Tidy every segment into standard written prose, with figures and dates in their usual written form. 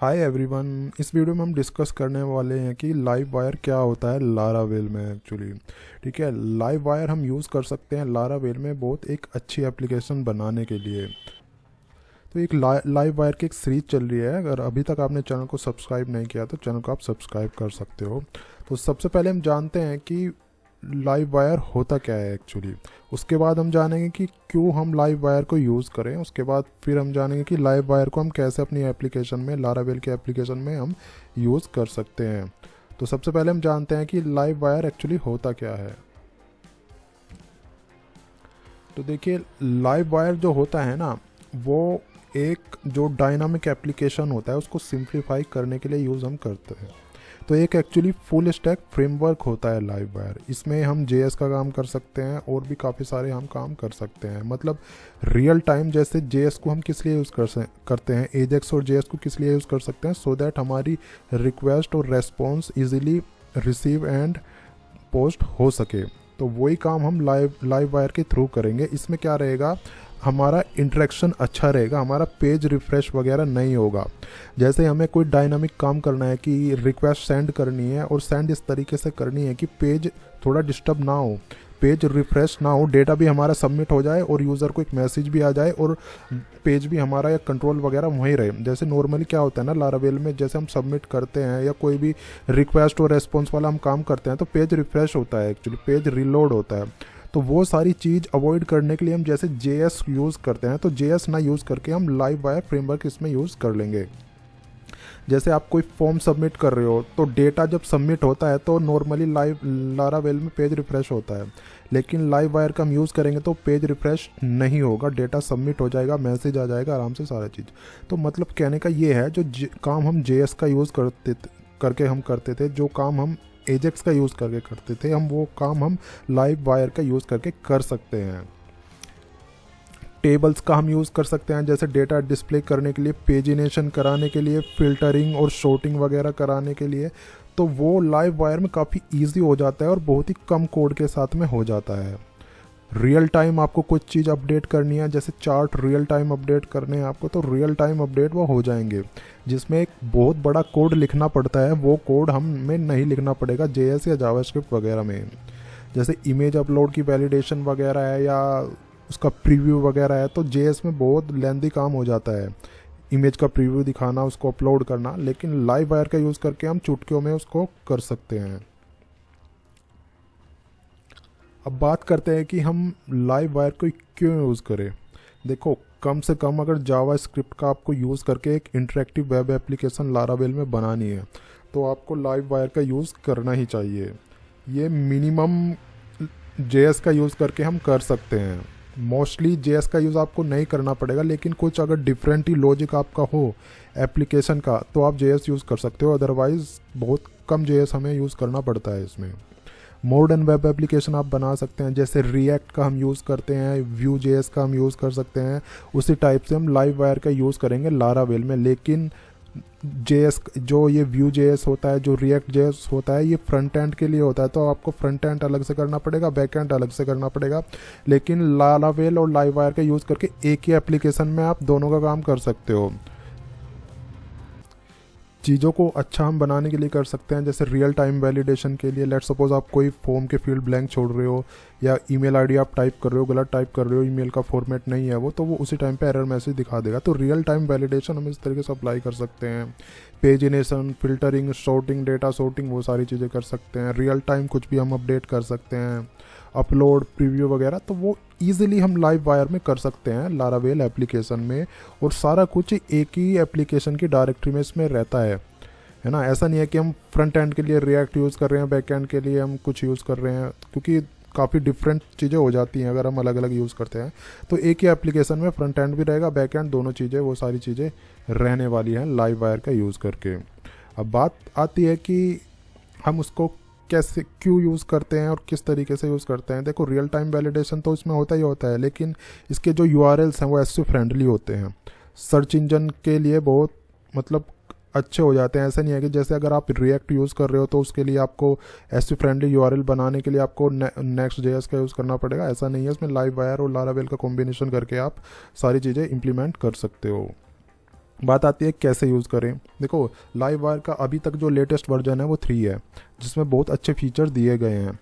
Hi everyone. इस video में हम डिस्कस करने वाले हैं कि लाइव वायर क्या होता है लारावेल में एक्चुअली। ठीक है, लाइव वायर हम यूज़ कर सकते हैं लारावेल में बहुत एक अच्छी एप्लीकेशन बनाने के लिए। तो एक लाइव वायर की एक सीरीज चल रही है। अगर अभी तक आपने चैनल को सब्सक्राइब नहीं किया तो चैनल को आप सब्सक्राइब कर सकते हो। तो सबसे पहले हम जानते हैं कि लाइव वायर होता क्या है एक्चुअली। उसके बाद हम जानेंगे कि क्यों हम लाइव वायर को यूज़ करें। उसके बाद फिर हम जानेंगे कि लाइव वायर को हम कैसे अपनी एप्लीकेशन में, लारावेल के एप्लीकेशन में हम यूज़ कर सकते हैं। तो सबसे पहले हम जानते हैं कि लाइव वायर एक्चुअली होता क्या है। तो देखिए, लाइव वायर जो होता है ना, वो एक जो डायनामिक एप्लीकेशन होता है उसको सिंप्लीफाई करने के लिए यूज़ हम करते हैं। तो एक एक्चुअली फुल स्टैक फ्रेमवर्क होता है लाइव वायर। इसमें हम जेएस का काम कर सकते हैं और भी काफ़ी सारे हम काम कर सकते हैं। मतलब रियल टाइम, जैसे जेएस को हम किस लिए यूज़ करते हैं, एजेक्स और जेएस को किस लिए यूज़ कर सकते हैं, सो दैट हमारी रिक्वेस्ट और response easily receive and post हो सके। तो वही काम हम लाइव वायर के थ्रू करेंगे। इसमें क्या रहेगा, हमारा इंटरेक्शन अच्छा रहेगा, हमारा पेज रिफ़्रेश वगैरह नहीं होगा। जैसे हमें कोई डायनामिक काम करना है कि रिक्वेस्ट सेंड करनी है और सेंड इस तरीके से करनी है कि पेज थोड़ा डिस्टर्ब ना हो, पेज रिफ़्रेश ना हो, डेटा भी हमारा सबमिट हो जाए और यूज़र को एक मैसेज भी आ जाए और पेज भी हमारा या कंट्रोल वगैरह वहीं रहे। जैसे नॉर्मली क्या होता है ना, लारावेल में जैसे हम सबमिट करते हैं या कोई भी रिक्वेस्ट और रेस्पॉन्स वाला हम काम करते हैं तो पेज रिफ़्रेश होता है, एक्चुअली पेज रिलोड होता है। तो वो सारी चीज़ अवॉइड करने के लिए हम जैसे जेएस यूज़ करते हैं, तो जेएस ना यूज़ करके हम लाइव वायर फ्रेमवर्क इसमें यूज़ कर लेंगे। जैसे आप कोई फॉर्म सबमिट कर रहे हो तो डेटा जब सबमिट होता है तो नॉर्मली लाइव लारावेल में पेज रिफ़्रेश होता है, लेकिन लाइव वायर का हम यूज़ करेंगे तो पेज रिफ़्रेश नहीं होगा, डेटा सबमिट हो जाएगा, मैसेज आ जाएगा आराम से सारा चीज़। तो मतलब कहने का ये है, जो काम हम जेएस का यूज़ करके हम करते थे, जो काम हम एजेक्स का यूज़ करके करते थे, हम वो काम हम लाइव वायर का यूज़ करके कर सकते हैं। टेबल्स का हम यूज़ कर सकते हैं, जैसे डेटा डिस्प्ले करने के लिए, पेजिनेशन कराने के लिए, फ़िल्टरिंग और शॉर्टिंग वगैरह कराने के लिए। तो वो लाइव वायर में काफ़ी इजी हो जाता है और बहुत ही कम कोड के साथ में हो जाता है। रियल टाइम आपको कुछ चीज़ अपडेट करनी है, जैसे चार्ट रियल टाइम अपडेट करने हैं आपको, तो रियल टाइम अपडेट वो हो जाएंगे। जिसमें एक बहुत बड़ा कोड लिखना पड़ता है, वो कोड हमें नहीं लिखना पड़ेगा जेएस या जावास्क्रिप्ट वगैरह में। जैसे इमेज अपलोड की वैलिडेशन वगैरह है या उसका प्रीव्यू वगैरह है, तो जेएस में बहुत लेंदी काम हो जाता है, इमेज का प्रीव्यू दिखाना, उसको अपलोड करना। लेकिन लाइव वायर का यूज़ करके हम चुटकियों में उसको कर सकते हैं। अब बात करते हैं कि हम लाइव वायर को क्यों यूज़ करें। देखो, कम से कम अगर जावा स्क्रिप्ट का आपको यूज़ करके एक इंटरेक्टिव वेब एप्लीकेशन लारावेल में बनानी है तो आपको लाइव वायर का यूज़ करना ही चाहिए। ये मिनिमम जेएस का यूज़ करके हम कर सकते हैं। मोस्टली जेएस का यूज़ आपको नहीं करना पड़ेगा, लेकिन कुछ अगर डिफरेंट ही लॉजिक आपका हो एप्लीकेशन का तो आप जेएस यूज़ कर सकते हो। अदरवाइज़ बहुत कम जेएस हमें यूज़ करना पड़ता है इसमें। मॉडर्न वेब एप्लीकेशन आप बना सकते हैं, जैसे रिएक्ट का हम यूज़ करते हैं, व्यू जेएस का हम यूज़ कर सकते हैं। उसी टाइप से हम लाइव वायर का यूज़ करेंगे लारावेल में। लेकिन जेएस, जो ये व्यू जेएस होता है, जो रिएक्ट जेएस होता है, ये फ्रंट एंड के लिए होता है, तो आपको फ्रंट एंड अलग से करना पड़ेगा, बैक एंड अलग से करना पड़ेगा। लेकिन लारावेल और लाइव वायर का यूज़ करके एक ही एप्लीकेशन में आप दोनों का काम कर सकते हो। चीज़ों को अच्छा हम बनाने के लिए कर सकते हैं, जैसे रियल टाइम वैलिडेशन के लिए। लेट सपोज आप कोई फॉर्म के फील्ड ब्लैंक छोड़ रहे हो या ईमेल आईडी आप टाइप कर रहे हो, गलत टाइप कर रहे हो, ईमेल का फॉर्मेट नहीं है वो, तो वो उसी टाइम पे एरर मैसेज दिखा देगा। तो रियल टाइम वैलिडेशन हम इस तरीके से अप्लाई कर सकते हैं। Pagination, filtering, sorting, data sorting, वो सारी चीज़ें कर सकते हैं। रियल टाइम कुछ भी हम अपडेट कर सकते हैं, अपलोड, प्रीव्यू वगैरह, तो वो ईजिली हम लाइव वायर में कर सकते हैं लारावेल एप्लीकेशन में। और सारा कुछ एक ही एप्लीकेशन की डायरेक्टरी में इसमें रहता है ना। ऐसा नहीं है कि हम फ्रंट एंड के लिए रिएक्ट यूज़ कर रहे हैं, बैक एंड के लिए हम कुछ यूज़ कर रहे हैं, क्योंकि काफ़ी डिफरेंट चीज़ें हो जाती हैं अगर हम अलग अलग यूज़ करते हैं। तो एक ही एप्लीकेशन में फ्रंट एंड भी रहेगा, बैक एंड, दोनों चीज़ें, वो सारी चीज़ें रहने वाली हैं लाइव वायर का यूज़ करके। अब बात आती है कि हम उसको कैसे, क्यों यूज़ करते हैं और किस तरीके से यूज़ करते हैं। देखो, रियल टाइम वैलिडेशन तो इसमें होता ही होता है, लेकिन इसके जो यूआरएल्स हैं वो एसईओ फ्रेंडली होते हैं, सर्च इंजन के लिए बहुत मतलब अच्छे हो जाते हैं। ऐसा नहीं है कि जैसे अगर आप रिएक्ट यूज़ कर रहे हो तो उसके लिए आपको एसईओ फ्रेंडली यूआरएल बनाने के लिए आपको नेक्स्ट जेएस का यूज़ करना पड़ेगा, ऐसा नहीं है। इसमें लाइव वायर और लारावेल का कॉम्बिनेशन करके आप सारी चीज़ें इंप्लीमेंट कर सकते हो। बात आती है कैसे यूज़ करें। देखो लाइव वायर का अभी तक जो लेटेस्ट वर्जन है वो 3 है, जिसमें बहुत अच्छे फीचर दिए गए हैं।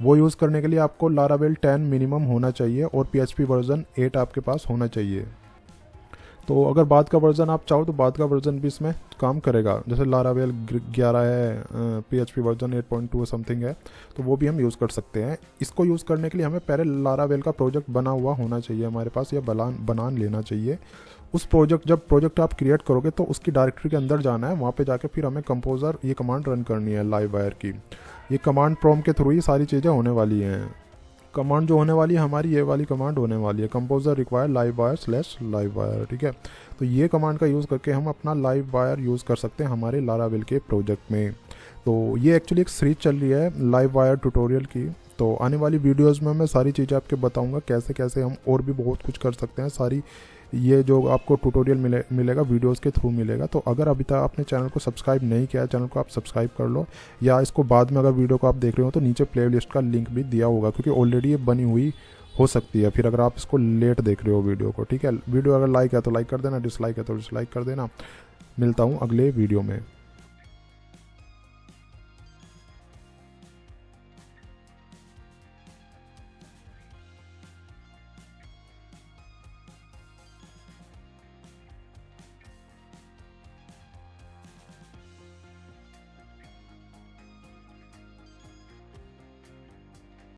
वो यूज़ करने के लिए आपको लारावेल 10 मिनिमम होना चाहिए और PHP वर्जन 8 आपके पास होना चाहिए। तो अगर बाद का वर्जन आप चाहो तो बाद का वर्जन भी इसमें काम करेगा, जैसे लारावेल 11 है, PHP वर्जन 8.2 समथिंग है, तो वो भी हम यूज़ कर सकते हैं। इसको यूज़ करने के लिए हमें पहले लारावेल का प्रोजेक्ट बना हुआ होना चाहिए हमारे पास, या बना लेना चाहिए। उस जब प्रोजेक्ट आप क्रिएट करोगे तो उसकी डायरेक्टरी के अंदर जाना है, वहाँ पे जाके फिर हमें कंपोजर ये कमांड रन करनी है लाइव वायर की। ये कमांड प्रॉम्प्ट के थ्रू ही सारी चीज़ें होने वाली हैं। कमांड जो होने वाली है हमारी, ये वाली कमांड होने वाली है, composer require live wire /live wire, ठीक है। तो ये कमांड का यूज़ करके हम अपना लाइव वायर यूज़ कर सकते हैं हमारे लारावेल के प्रोजेक्ट में। तो ये एक्चुअली एक सीरीज चल रही है लाइव वायर ट्यूटोरियल की, तो आने वाली वीडियोज़ में मैं सारी चीज़ें आपके बताऊँगा कैसे कैसे हम और भी बहुत कुछ कर सकते हैं। सारी ये जो आपको ट्यूटोरियल मिलेगा वीडियोस के थ्रू मिलेगा। तो अगर अभी तक आपने चैनल को सब्सक्राइब नहीं किया है, चैनल को आप सब्सक्राइब कर लो, या इसको बाद में अगर वीडियो को आप देख रहे हो तो नीचे प्लेलिस्ट का लिंक भी दिया होगा, क्योंकि ऑलरेडी ये बनी हुई हो सकती है फिर अगर आप इसको लेट देख रहे हो वीडियो को, ठीक है। वीडियो अगर लाइक है तो लाइक कर देना, डिसलाइक है तो डिसलाइक कर देना। मिलता हूँ अगले वीडियो में।